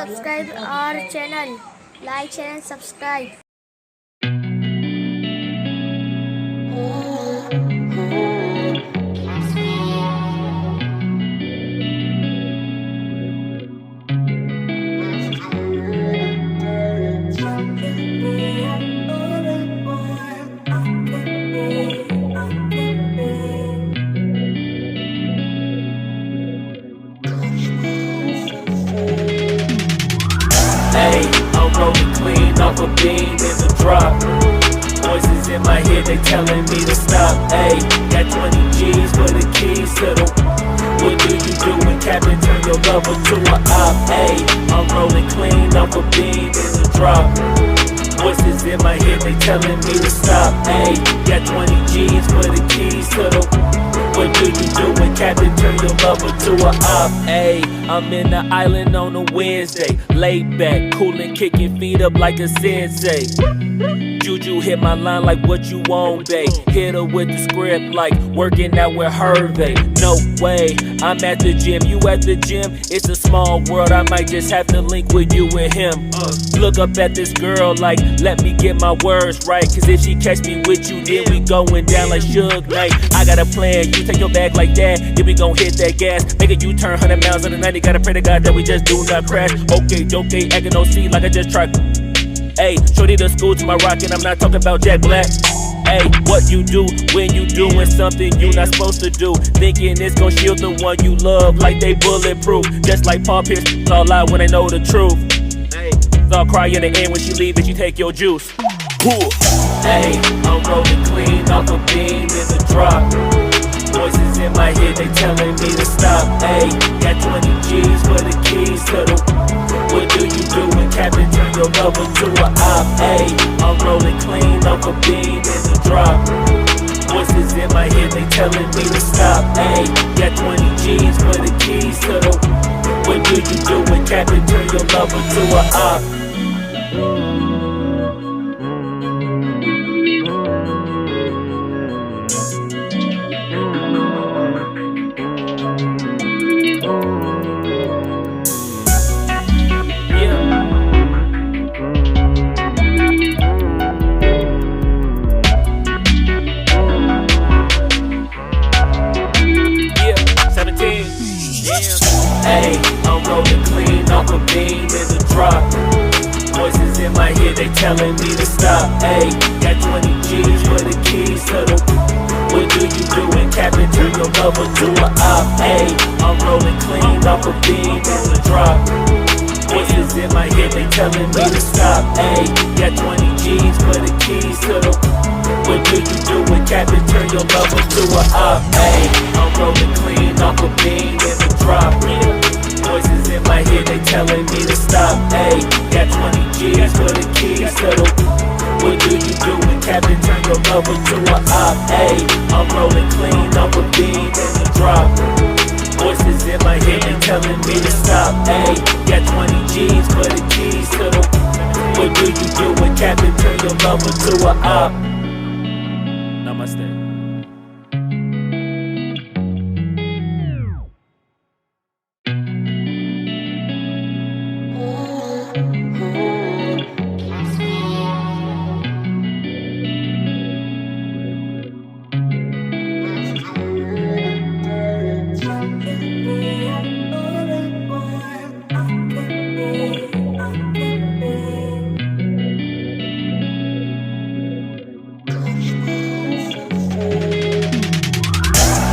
subscribe our channel. Like, share, and subscribe. Hey, I'm rolling clean off a bean in the drop. Voices in my head, they telling me to stop. Hey, got 20 G's for the keys to the. What do you do when Captain turn your lover to a op? Hey, I'm rolling clean off a bean in the drop. Voices in my head, they telling me to stop. Hey, got 20 G's for the keys to the. What do you do when Captain turn your lover to a op? Ayy, I'm in the island on a Wednesday. Laid back, coolin', kicking feet up like a sensei. Juju hit my line like what you want, babe. Hit her with the script like working out with Hervey. No way, I'm at the gym, you at the gym. It's a small world, I might just have to link with you and him. Look up at this girl like, let me get my words right. Cause if she catch me with you, then we going down like Suge Knight. I got a plan, you take your bag like that, then we gon' hit that gas. Make a U-turn 100 miles on the 90, gotta pray to God that we just do not crash. Okay, acting no C like I just tried. Ayy, shorty to school to my rocket, I'm not talking about Jack Black. Ayy, what you do when you doing something you not supposed to do? Thinking it's gon' shield the one you love like they bulletproof. Just like Paul Pierce, it's all lie when they know the truth. Ayy, so I'll cry in the end when she leave and she take your juice. Ayy, I'm rolling clean off a beam in the drop. Voices in my head, they telling me to stop. Ayy, got 20 G's for the keys to the. What do you do when Captain turn your lover to a op? Ayy, I'm rolling clean off a beam in the drop. Voices in my head, they telling me to stop. Ayy, got 20 G's for the keys to the. What do you do when Captain turn your lover to a op? Ayy, I'm rolling clean off a beam in the drop. Voices in my head, they telling me to stop. Ayy, got 20 G's for the keys to the. What do you do when Captain turn your lover to a op? Ayy, I'm rolling clean off a beam in the drop. Voices in my head, they telling me to stop. Ayy, got 20 G's for the keys to the. What do you do when Captain turn your lover to a op? Ayy, I'm rolling clean off a beam in the drop. Voices in my head, they telling me to stop. Ayy, got 20 G's for the keys to the. What do you do when Captain turn your lover to a op? Ayy, I'm rolling clean off a beam in the drop. Voices in my head, they telling me to stop. Ayy, got 20 G's for the keys to the. What do you do when Captain turn your lover to a op? Namaste.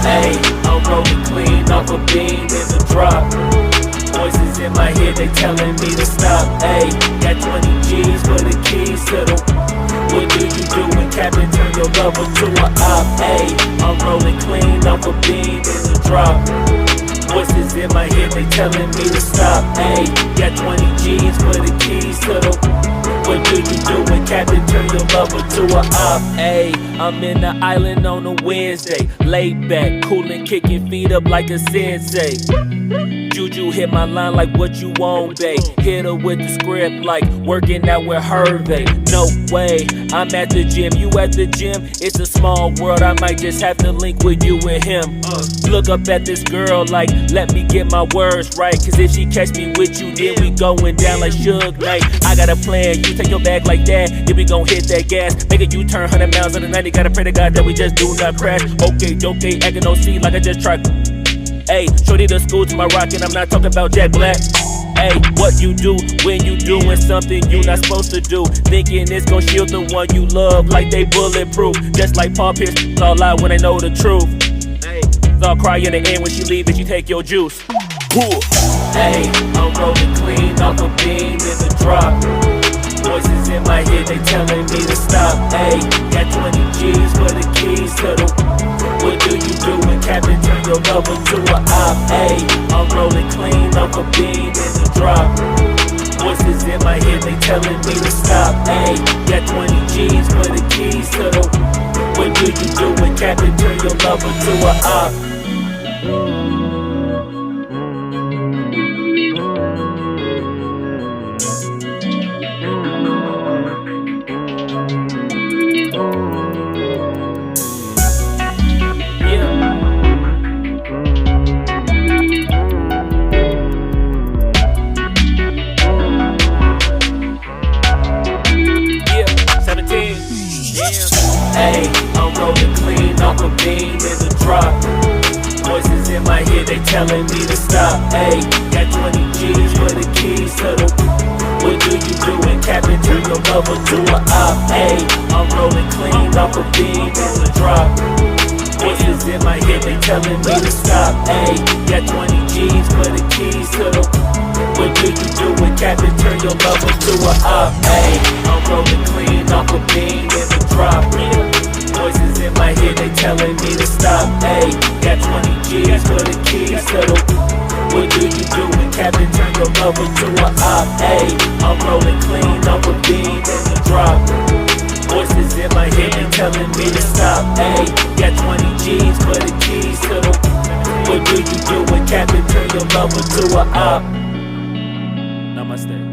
Ayy, I'm rolling clean off a beam in the drop. Voices in my head, they telling me to stop. Ayy, got 20 G's for the keys to the. What do you do when Captain turn your lover to a op? Ayy, I'm rolling clean off a beam in the drop. Voices in my head, they telling me to stop. Ayy, got 20 G's for the keys to the. What do you do when Captain turn your lover to a op? Ayy, I'm in the island on a Wednesday. Laid back, coolin', kicking feet up like a sensei. Juju hit my line like what you want, babe. Hit her with the script like working out with Hervey. No way, I'm at the gym, you at the gym. It's a small world, I might just have to link with you and him. Look up at this girl like, let me get my words right. Cause if she catch me with you, then we going down like Suge Knight. I got a plan, you take your bag like that, then we gon' hit that gas. Make a U-turn 100 miles on the 90, gotta pray to God that we just do not crash. Okay, acting no C like I just tried. Ayy, shorty the school to my rock and I'm not talking about Jack Black. Ayy, what you do when you doing something you not supposed to do? Thinking it's gon' shield the one you love like they bulletproof. Just like Paul Pierce, it's all lie when they know the truth. It's all cry in the end when she leave and you take your juice. Ayy, I'm rolling clean off a beam in the drop. Voices in my head, they telling me to stop. Ayy, got 20 G's for the keys to the. What do you do when Captain turn your lover to a op? Ayy, I'm rolling clean off a beam in the drop. Voices in my head, they telling me to stop. Ayy, got 20 G's for the keys to the. What do you do when Captain turn your lover to a op? Ayy, I'm rolling clean off a beam in the drop. Voices in my head, they telling me to stop. Ayy, got 20 G's for the keys to the. What do you do when Captain turn your lover to a op? Ayy, I'm rolling clean off a beam in the drop. Voices in my head, they telling me to stop. Ayy, got 20 G's for the keys to the. What do you do when Captain turn your lover to a op? Ayy, I'm rolling clean off a beam in the drop. Voices in my head, they telling me to stop. Ayy, got 20 G's for the keys to the. What do you do when Captain turn your lover to a op? Ayy, I'm rolling clean off a beam in the drop. Voices in my head, they telling me to stop. Ayy, got 20 G's for the keys to the. What do you do when Captain turn your lover to a op? Namaste.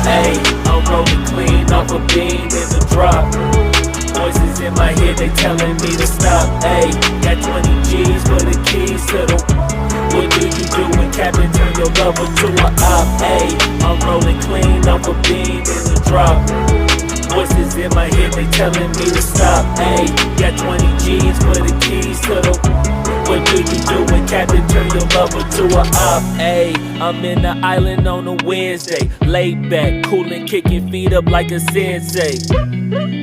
Ayy, I'm rolling clean off a beam in the drop. Voices in my head, they telling me to stop. Ayy, got 20 G's for the keys to the. What do you do when Captain turn your lover to a op? Ayy, I'm rolling clean off a beam in the drop. Voices in my head, they telling me to stop. Ayy, got 20 G's for the keys to the. What do you do when Captain turn your lover to a op? Ayy, I'm in the island on a Wednesday. Laid back, coolin', kicking feet up like a sensei.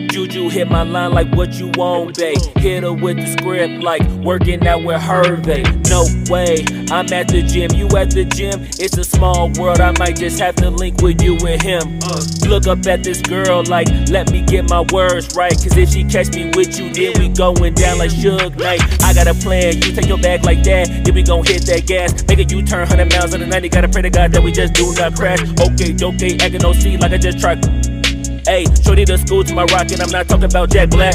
Juju hit my line like what you want, babe. Hit her with the script like working out with Hervey. No way, I'm at the gym, you at the gym. It's a small world, I might just have to link with you and him. Look up at this girl like, let me get my words right. Cause if she catch me with you, then we going down like Suge Knight. I got a plan, you take your bag like that, then we gon' hit that gas. Make a U-turn 100 miles on the 90, gotta pray to God that we just do not crash. Okay, acting no C like I just tried. Ayy, shorty the school to my rock and I'm not talking about Jack Black.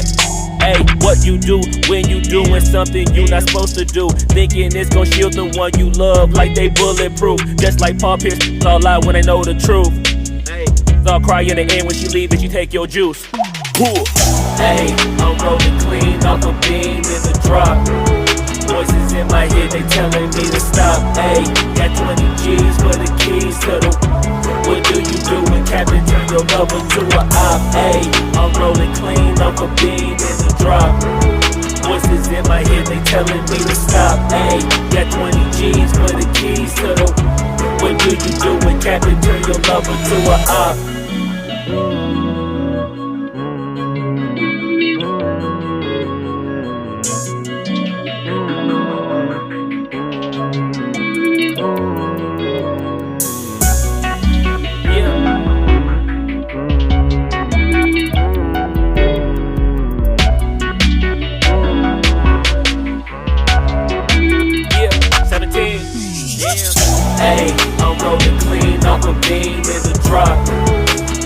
Ayy, what you do when you doing something you not supposed to do? Thinking it's gon' shield the one you love like they bulletproof. Just like Paul Pierce, it's all lie when they know the truth. It's all cry in the end when she leave and you take your juice. Ayy, I'm rolling clean off a beam in the drop. Voices in my head, they telling me to stop. Ayy, got 20 G's for the keys to the. What do you do when Captain turn your lover to a op? Ayy, I'm rolling clean off a beam in the drop. Voices in my head, they telling me to stop. Ayy, got 20 G's for the keys to the. What do you do when Captain turn your lover to a op? Ayy, I'm rolling clean off a beam in the drop.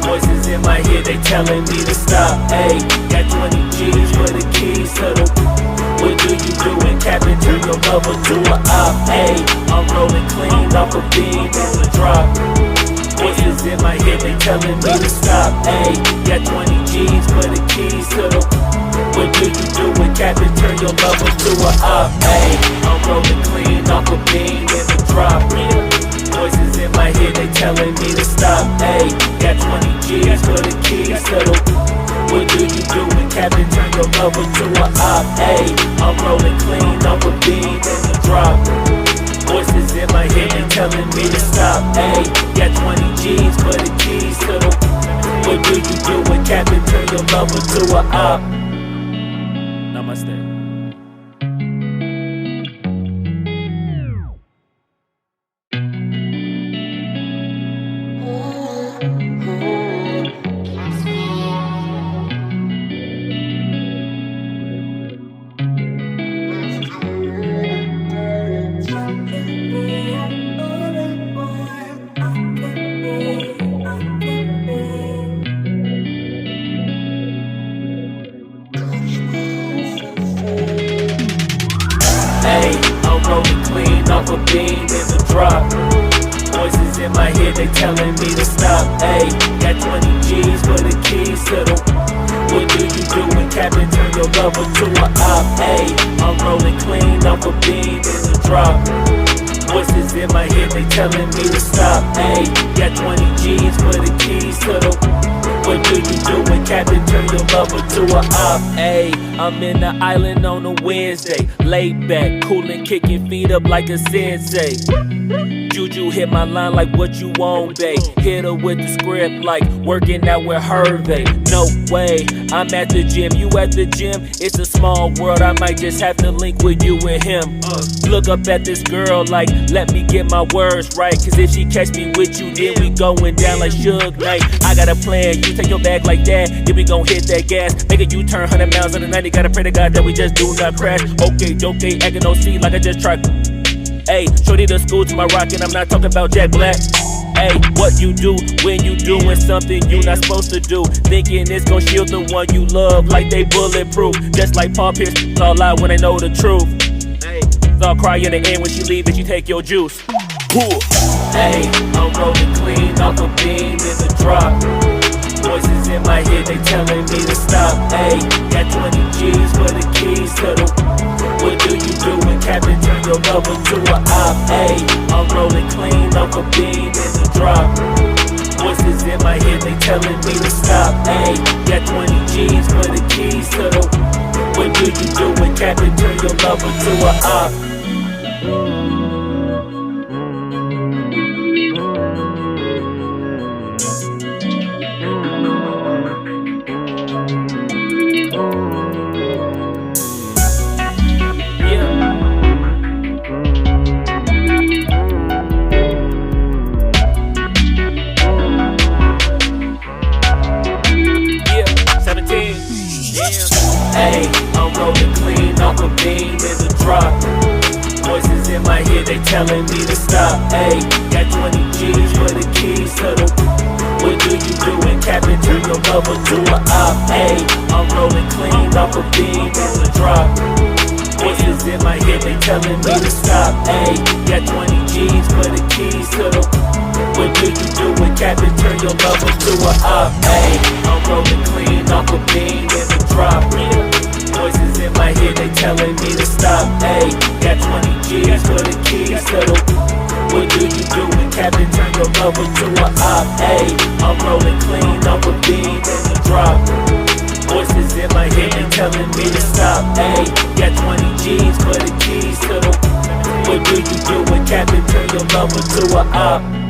Voices in my head, they telling me to stop. Ayy, got 20 G's for the keys to the. What do you do when Captain turn your lover to a op? Ayy, I'm rolling clean off a beam in the drop. Voices in my head, they telling me to stop. Ayy, got 20 G's for the keys to the. What do you do when Captain turn your lover to a op? Ayy, I'm rolling clean off a beam in the drop. Voices in my head, they telling me to stop. Ayy, got 20 G's for the keys to the. What do you do when Captain turn your lover to a op? Ayy, I'm rolling clean off a beam in the drop. Voices in my head, they telling me to stop. Ayy, got 20 G's for the keys to the. What do you do when Captain turn your lover to a op? Namaste. Ayy, I'm rolling clean off a beam in the drop. Voices in my head, they telling me to stop. Ayy, got 20 G's for the keys to the. What do you do when Captain turn your lover to a op? Ayy, I'm rolling clean off a beam in the drop. Voices in my head, they telling me to stop. Ayy, got 20 G's for the keys to the. What do you do when Captain turn your lover to a op? Ayy, I'm in the island on a Wednesday, laid back, coolin', kicking feet up like a sensei. Juju hit my line like what you want, babe. Hit her with the script like working out with Hervey. No way, I'm at the gym, you at the gym. It's a small world, I might just have to link with you and him. Look up at this girl like, let me get my words right. Cause if she catch me with you, then we going down like Suge Knight. I got a plan, you take your bag like that, then we gon' hit that gas. Make a U-turn 100 miles on the 90, gotta pray to God that we just do not crash. Okay, acting no C like I just tried. Ayy, shorty the school to my rock and I'm not talking about Jack Black. Ayy, what you do when you doing something you not supposed to do? Thinking it's gon' shield the one you love like they bulletproof. Just like Paul Pierce, it's all lie when they know the truth. Ayy, so I'll cry in the end when she leave and she take your juice. Cool. Ayy, I'm rolling clean off a beam in the drop. Voices in my head, they telling me to stop. Ayy, got 20 G's for the keys to the. What do you do when Captain turn your lover to a op? Ayy, I'm rolling clean off a beam in the drop. Voices in my head, they telling me to stop. Ayy, got 20 G's for the keys to the. What do you do when Captain turn your lover to a op? Ayy, I'm rolling clean off a beam in the drop. Voices in my head, they telling me to stop. Ayy, got 20 G's for the keys to the. What do you do when Captain turn your lover to a op? Ayy, I'm rolling clean off a beam in the drop. Voices in my head, they telling me to stop. Ayy, got 20 G's for the keys to the. What do you do when Captain turn your lover to a op? Ayy, I'm rolling clean off a beam in the drop. Voices in my head, they telling me to stop. Ayy, got 20 G's for the keys to the. What do you do when Captain turn your lover to a op? Ayy, I'm rolling clean off a beam in the drop. Voices in my head, they telling me to stop. Ayy, got 20 G's for the keys to the. What do you do when Captain turn your lover to a op?